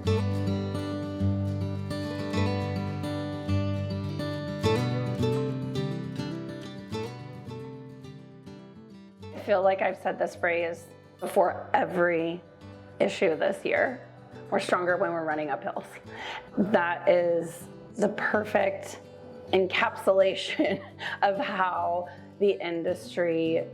I feel like I've said this phrase before every issue this year. We're stronger when we're running up hills. That is the perfect encapsulation of how the industry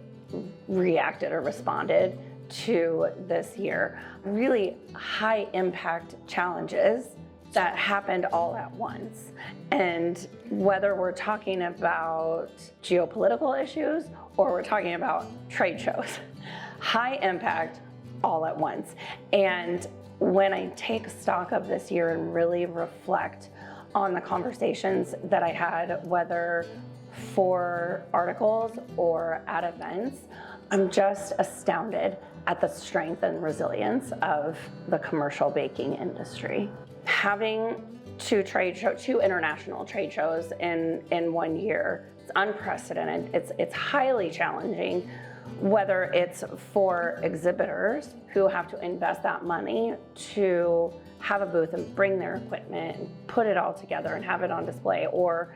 reacted or responded to this year. Really high impact challenges that happened all at once. And whether we're talking about geopolitical issues or we're talking about trade shows, high impact all at once. And when I take stock of this year and really reflect on the conversations that I had, whether for articles or at events, I'm just astounded at the strength and resilience of the commercial baking industry. Having two international trade shows in 1 year, it's unprecedented. It's highly challenging, whether it's for exhibitors who have to invest that money to have a booth and bring their equipment and put it all together and have it on display, or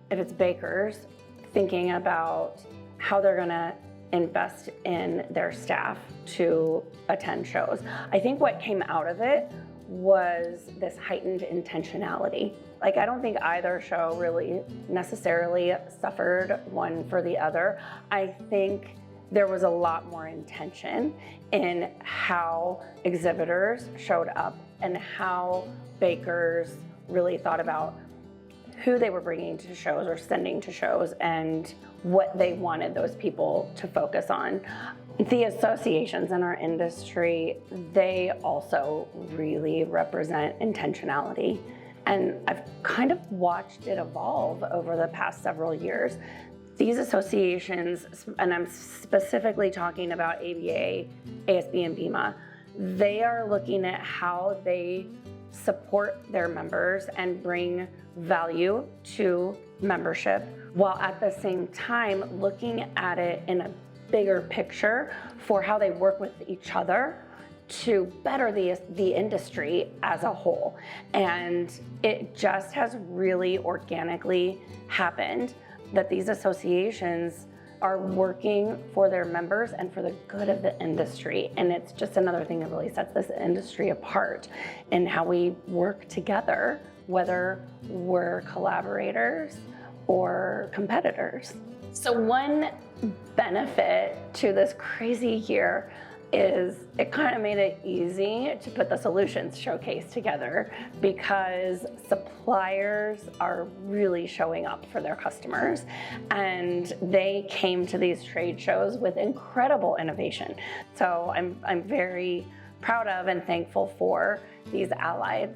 if it's bakers thinking about how they're gonna invest in their staff to attend shows. I think what came out of it was this heightened intentionality. Like, I don't think either show really necessarily suffered one for the other. I think there was a lot more intention in how exhibitors showed up and how bakers really thought about who they were bringing to shows or sending to shows and what they wanted those people to focus on. The associations in our industry, they also really represent intentionality. And I've kind of watched it evolve over the past several years. These associations, and I'm specifically talking about ABA, ASB, and BEMA, they are looking at how they support their members and bring value to membership, while at the same time looking at it in a bigger picture for how they work with each other to better the industry as a whole. And it just has really organically happened that these associations are working for their members and for the good of the industry. And it's just another thing that really sets this industry apart in how we work together, whether we're collaborators or competitors. So one benefit to this crazy year is it kind of made it easy to put the solutions showcase together, because suppliers are really showing up for their customers, and they came to these trade shows with incredible innovation. So I'm very proud of and thankful for these allies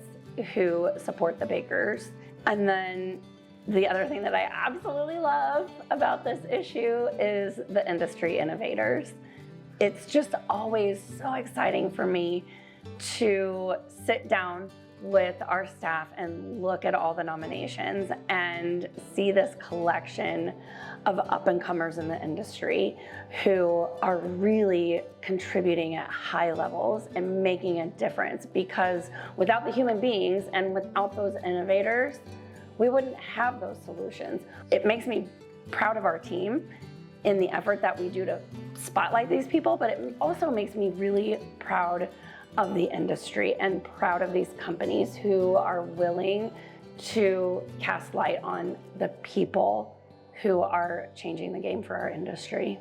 who support the bakers. And then the other thing that I absolutely love about this issue is the industry innovators. It's just always so exciting for me to sit down with our staff and look at all the nominations and see this collection of up-and-comers in the industry who are really contributing at high levels and making a difference, because without the human beings and without those innovators, we wouldn't have those solutions. It makes me proud of our team in the effort that we do to spotlight these people, but it also makes me really proud of the industry and proud of these companies who are willing to cast light on the people who are changing the game for our industry.